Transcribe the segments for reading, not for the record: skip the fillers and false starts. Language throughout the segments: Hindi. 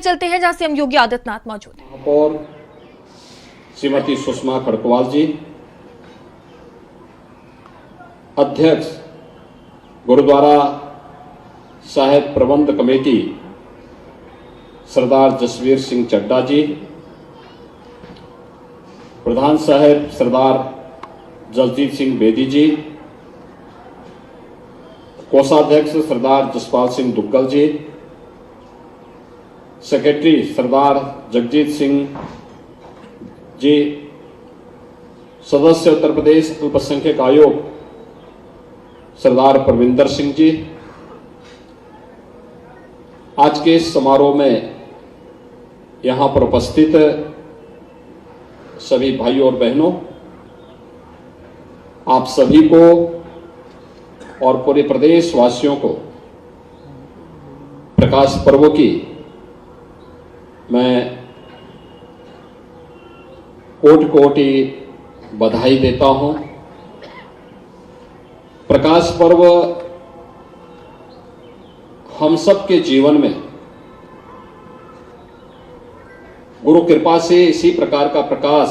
चलते हैं जहां सीएम योगी आदित्यनाथ मौजूद हैं। महापौर श्रीमती सुषमा खड़गवाल जी, अध्यक्ष गुरुद्वारा साहिब प्रबंध कमेटी सरदार जसवीर सिंह चड्डा जी, प्रधान साहिब सरदार जसजीत सिंह बेदी जी, कोषाध्यक्ष सरदार जसपाल सिंह दुग्गल जी, सेक्रेटरी सरदार जगजीत सिंह जी, सदस्य उत्तर प्रदेश अल्पसंख्यक आयोग सरदार परविंदर सिंह जी, आज के इस समारोह में यहां पर उपस्थित सभी भाइयों और बहनों, आप सभी को और पूरे प्रदेश वासियों को प्रकाश पर्व की मैं कोटि कोटि बधाई देता हूं। प्रकाश पर्व हम सबके जीवन में गुरु कृपा से इसी प्रकार का प्रकाश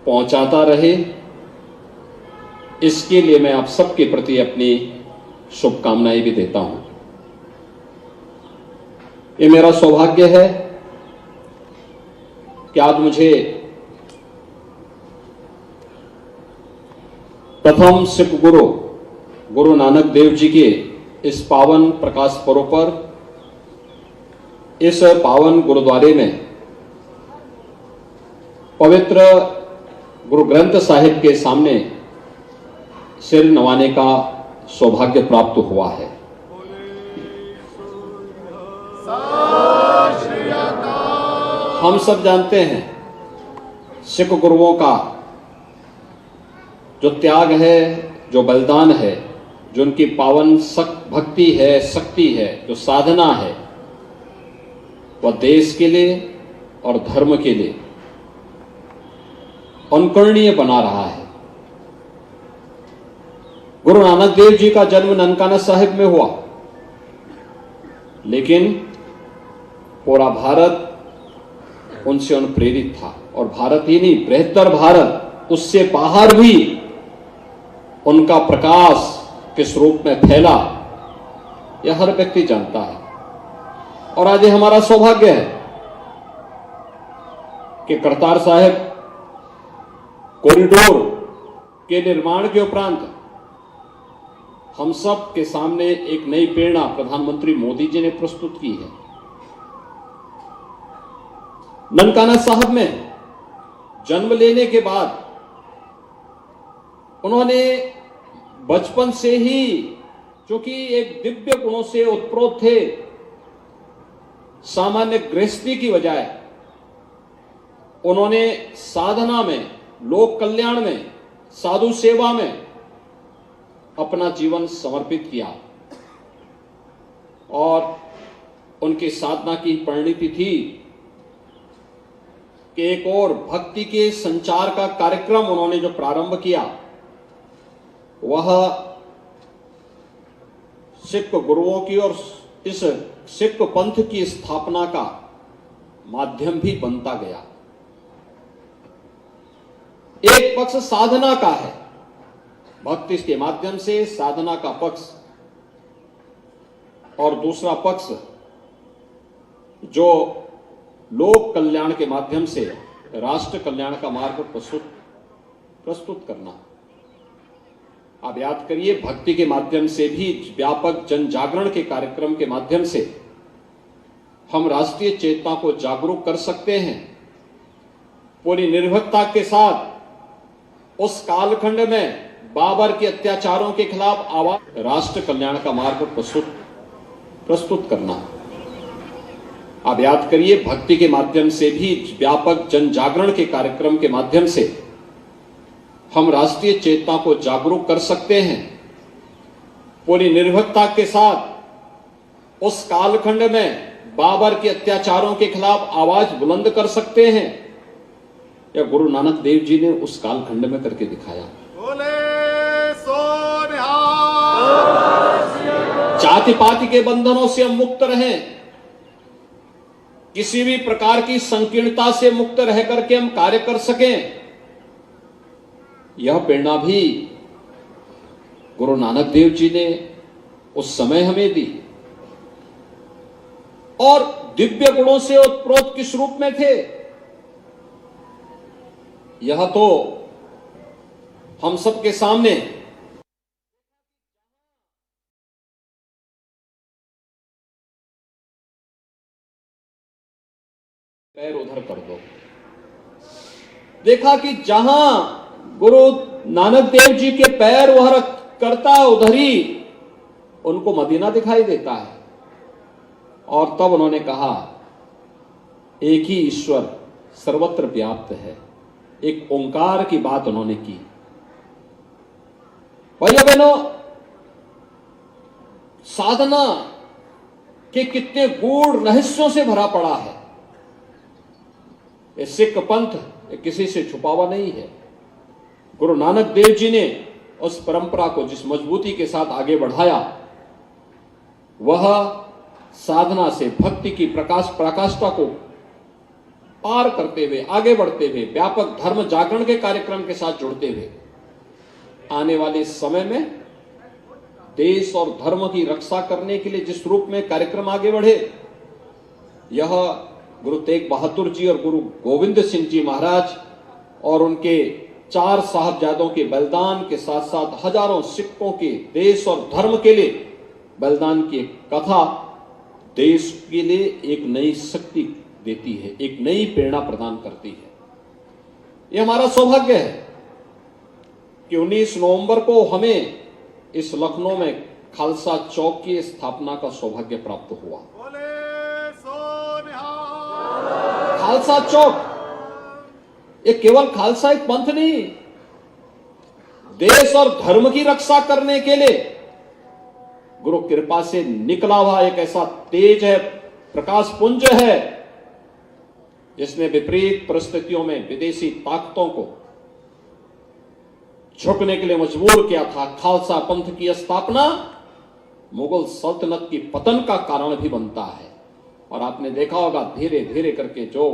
पहुंचाता रहे, इसके लिए मैं आप सबके प्रति अपनी शुभकामनाएं भी देता हूं। ये मेरा सौभाग्य है कि आज मुझे प्रथम सिख गुरु गुरु नानक देव जी के इस पावन प्रकाश पर्व पर इस पावन गुरुद्वारे में पवित्र गुरु ग्रंथ साहिब के सामने सिर नवाने का सौभाग्य प्राप्त हुआ है। हम सब जानते हैं सिख गुरुओं का जो त्याग है, जो बलिदान है, जो उनकी पावन भक्ति है, शक्ति है, जो साधना है, वह देश के लिए और धर्म के लिए अनुकरणीय बना रहा है। गुरु नानक देव जी का जन्म ननकाना साहिब में हुआ, लेकिन पूरा भारत उनसे अनुप्रेरित था, और भारत ही नहीं, बृहत्तर भारत, उससे बाहर भी उनका प्रकाश किस रूप में फैला, यह हर व्यक्ति जानता है। और आज हमारा सौभाग्य है कि करतार साहिब कॉरिडोर के निर्माण के उपरांत हम सब के सामने एक नई प्रेरणा प्रधानमंत्री मोदी जी ने प्रस्तुत की है। ननकाना साहब में जन्म लेने के बाद उन्होंने बचपन से ही, जो कि एक दिव्य गुणों से उत्प्रोत थे, सामान्य गृहस्थी की बजाय उन्होंने साधना में, लोक कल्याण में, साधु सेवा में अपना जीवन समर्पित किया। और उनकी साधना की परिणति थी कि एक और भक्ति के संचार का कार्यक्रम उन्होंने जो प्रारंभ किया, वह सिख गुरुओं की और इस सिख पंथ की स्थापना का माध्यम भी बनता गया। एक पक्ष साधना का है, भक्ति के माध्यम से साधना का पक्ष, और दूसरा पक्ष जो लोक कल्याण के माध्यम से राष्ट्र कल्याण का मार्ग प्रस्तुत करना। आप याद करिए, भक्ति के माध्यम से भी, व्यापक जन जागरण के कार्यक्रम के माध्यम से हम राष्ट्रीय चेतना को जागरूक कर सकते हैं। पूरी निर्भीकता के साथ उस कालखंड में बाबर के अत्याचारों के खिलाफ आवाज, राष्ट्र कल्याण का मार्ग प्रस्तुत करना। आप याद करिए, भक्ति के माध्यम से भी, व्यापक जन जागरण के कार्यक्रम के माध्यम से हम राष्ट्रीय चेतना को जागरूक कर सकते हैं। पूरी निर्भीकता के साथ उस कालखंड में बाबर के अत्याचारों के खिलाफ आवाज बुलंद कर सकते हैं। या गुरु नानक देव जी ने उस कालखंड में करके दिखाया। जाति पाति के बंधनों से हम मुक्त रहें, किसी भी प्रकार की संकीर्णता से मुक्त रह करके हम कार्य कर सकें, यह प्रेरणा भी गुरु नानक देव जी ने उस समय हमें दी। और दिव्य गुणों से उत्प्रोत किस रूप में थे, यह तो हम सबके सामने पैर उधर कर दो। देखा कि जहां गुरु नानक देव जी के पैर वह करता उधर ही उनको मदीना दिखाई देता है। और तब उन्होंने कहा, एक ही ईश्वर सर्वत्र व्याप्त है। एक ओंकार की बात उन्होंने की। भाइयों बहनों, साधना के कितने गूढ़ रहस्यों से भरा पड़ा है। ये सिख पंथ किसी से छुपा हुआ नहीं है। गुरु नानक देव जी ने उस परंपरा को जिस मजबूती के साथ आगे बढ़ाया, वह साधना से भक्ति की प्रकाष्ठा को पार करते हुए, आगे बढ़ते हुए, व्यापक धर्म जागरण के कार्यक्रम के साथ जुड़ते हुए आने वाले समय में देश और धर्म की रक्षा करने के लिए जिस रूप में कार्यक्रम आगे बढ़े, यह गुरु तेग बहादुर जी और गुरु गोविंद सिंह जी महाराज और उनके 4 साहबजादों के बलिदान के साथ साथ हजारों सिखों के देश और धर्म के लिए बलिदान की एक कथा देश के लिए एक नई शक्ति देती है, एक नई प्रेरणा प्रदान करती है। यह हमारा सौभाग्य है कि 19 नवंबर को हमें इस लखनऊ में खालसा चौक की स्थापना का सौभाग्य प्राप्त हुआ। खालसा चौक ये केवल खालसा एक पंथ नहीं, देश और धर्म की रक्षा करने के लिए गुरु कृपा से निकला हुआ एक ऐसा तेज है, प्रकाश पुंज है, जिसने विपरीत परिस्थितियों में विदेशी ताकतों को झुकने के लिए मजबूर किया था। खालसा पंथ की स्थापना मुगल सल्तनत की पतन का कारण भी बनता है। और आपने देखा होगा धीरे धीरे करके जो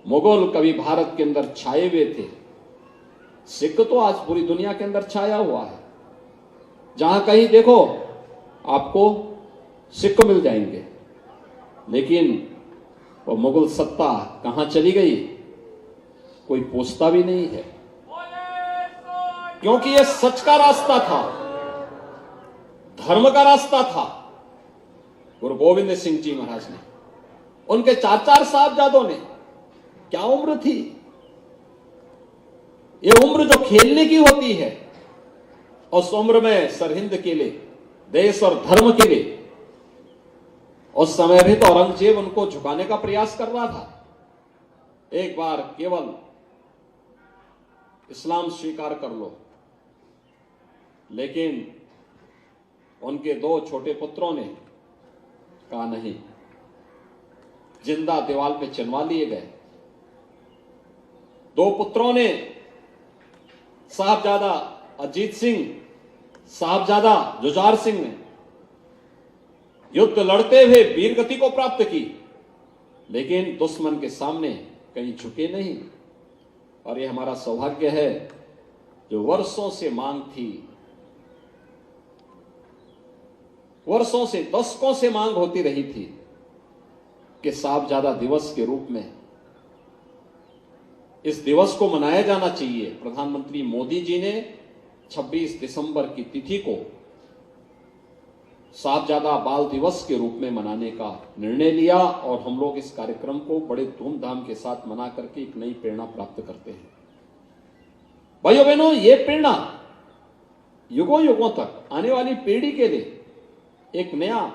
मुगल कभी भारत के अंदर छाए हुए थे, सिख तो आज पूरी दुनिया के अंदर छाया हुआ है। जहां कहीं देखो आपको सिख मिल जाएंगे, लेकिन वो मुगल सत्ता कहां चली गई कोई पूछता भी नहीं है, क्योंकि यह सच का रास्ता था, धर्म का रास्ता था। गुरु गोविंद सिंह जी महाराज ने, उनके 4 साहबजादों ने, क्या उम्र थी, ये उम्र जो खेलने की होती है, उस उम्र में सरहिंद के लिए, देश और धर्म के लिए, उस समय भी तो औरंगजेब उनको झुकाने का प्रयास कर रहा था। एक बार केवल इस्लाम स्वीकार कर लो, लेकिन उनके 2 छोटे पुत्रों ने कहा नहीं, जिंदा दीवाल पे चिनवा लिए गए। 2 पुत्रों ने, साहबजादा अजीत सिंह, साहबजादा जुझार सिंह ने युद्ध लड़ते हुए वीरगति को प्राप्त की, लेकिन दुश्मन के सामने कहीं झुके नहीं। और यह हमारा सौभाग्य है जो वर्षों से मांग थी, वर्षों से, दशकों से मांग होती रही थी कि साहबजादा दिवस के रूप में इस दिवस को मनाया जाना चाहिए। प्रधानमंत्री मोदी जी ने 26 दिसंबर की तिथि को साहबजादा बाल दिवस के रूप में मनाने का निर्णय लिया, और हम लोग इस कार्यक्रम को बड़े धूमधाम के साथ मना करके एक नई प्रेरणा प्राप्त करते हैं। भाइयों बहनों, ये प्रेरणा युगों युगों तक आने वाली पीढ़ी के लिए एक नया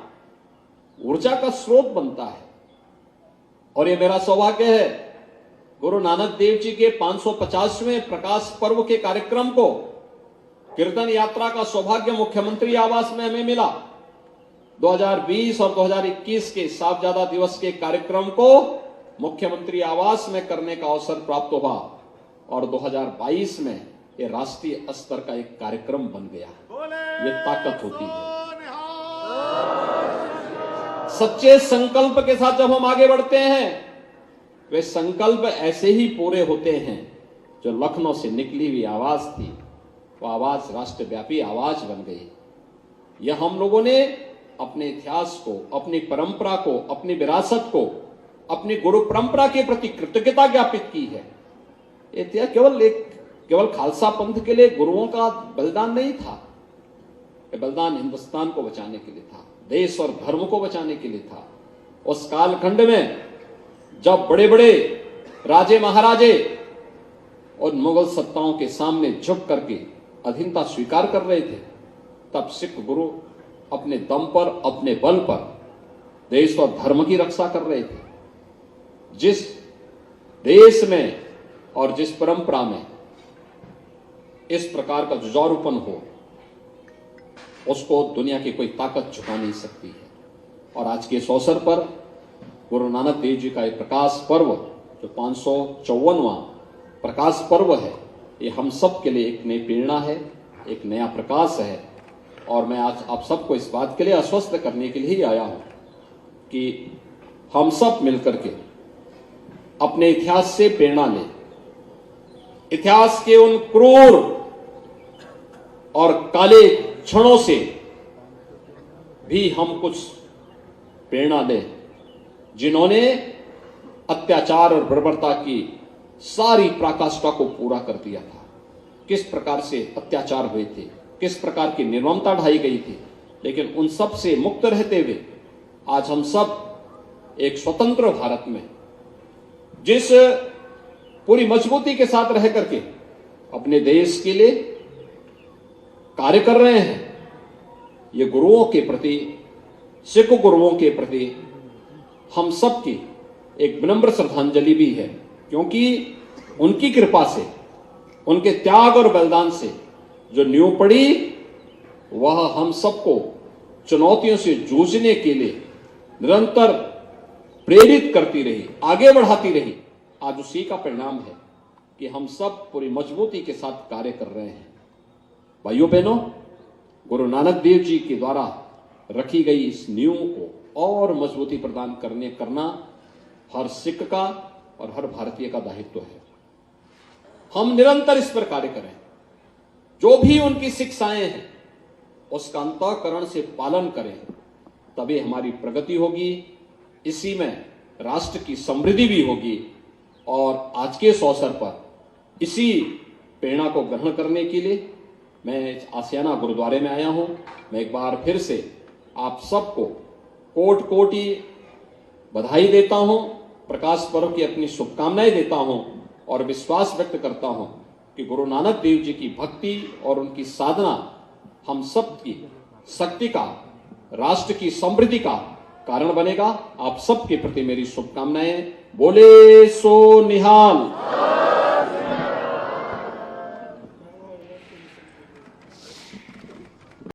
ऊर्जा का स्रोत बनता है। और ये मेरा सौभाग्य है, गुरु नानक देव जी के 550वें प्रकाश पर्व के कार्यक्रम को, कीर्तन यात्रा का सौभाग्य मुख्यमंत्री आवास में हमें मिला। 2020 और 2021 के साहबजादा दिवस के कार्यक्रम को मुख्यमंत्री आवास में करने का अवसर प्राप्त हुआ, और 2022 में ये राष्ट्रीय स्तर का एक कार्यक्रम बन गया। ये ताकत होती है। सच्चे संकल्प के साथ जब हम आगे बढ़ते हैं, वे संकल्प ऐसे ही पूरे होते हैं। जो लखनऊ से निकली हुई आवाज थी, वो आवाज राष्ट्रव्यापी आवाज बन गई। यह हम लोगों ने अपने इतिहास को, अपनी परंपरा को, अपनी विरासत को, अपनी गुरु परंपरा के प्रति कृतज्ञता ज्ञापित की है। यह केवल खालसा पंथ के लिए गुरुओं का बलिदान नहीं था, यह बलिदान हिंदुस्तान को बचाने के लिए था, देश और धर्म को बचाने के लिए था। उस कालखंड में जब बड़े बड़े राजे महाराजे और मुगल सत्ताओं के सामने झुक करके अधीनता स्वीकार कर रहे थे, तब सिख गुरु अपने दम पर, अपने बल पर देश और धर्म की रक्षा कर रहे थे। जिस देश में और जिस परंपरा में इस प्रकार का जुझारूपन हो, उसको दुनिया की कोई ताकत झुका नहीं सकती है। और आज के इस अवसर पर गुरु नानक देव जी का एक प्रकाश पर्व, जो 554वां प्रकाश पर्व है, ये हम सब के लिए एक नई प्रेरणा है, एक नया प्रकाश है। और मैं आज आप सबको इस बात के लिए आश्वस्त करने के लिए ही आया हूं कि हम सब मिलकर के अपने इतिहास से प्रेरणा लें। इतिहास के उन क्रूर और काले क्षणों से भी हम कुछ प्रेरणा लें, जिन्होंने अत्याचार और बर्बरता की सारी पराकाष्ठा को पूरा कर दिया था। किस प्रकार से अत्याचार हुए थे, किस प्रकार की निर्ममता ढाई गई थी, लेकिन उन सब से मुक्त रहते हुए आज हम सब एक स्वतंत्र भारत में जिस पूरी मजबूती के साथ रह करके अपने देश के लिए कार्य कर रहे हैं, ये गुरुओं के प्रति, सिख गुरुओं के प्रति हम सब की एक विनम्र श्रद्धांजलि भी है। क्योंकि उनकी कृपा से, उनके त्याग और बलिदान से जो नींव पड़ी, वह हम सबको चुनौतियों से जूझने के लिए निरंतर प्रेरित करती रही, आगे बढ़ाती रही। आज उसी का परिणाम है कि हम सब पूरी मजबूती के साथ कार्य कर रहे हैं। भाइयों बहनों, गुरु नानक देव जी के द्वारा रखी गई इस नींव को और मजबूती प्रदान करना हर सिख का और हर भारतीय का दायित्व है। हम निरंतर इस पर कार्य करें। जो भी उनकी शिक्षाएं हैं, उसका अंतःकरण से पालन करें, तभी हमारी प्रगति होगी, इसी में राष्ट्र की समृद्धि भी होगी। और आज के इस अवसर पर इसी प्रेरणा को ग्रहण करने के लिए मैं आसियाना गुरुद्वारे में आया हूं। मैं एक बार फिर से आप सबको कोटि कोटि बधाई देता हूं, प्रकाश पर्व की अपनी शुभकामनाएं देता हूं और विश्वास व्यक्त करता हूं कि गुरु नानक देव जी की भक्ति और उनकी साधना हम सब की शक्ति का, राष्ट्र की समृद्धि का कारण बनेगा। आप सबके प्रति मेरी शुभकामनाएं। बोले सो निहाल।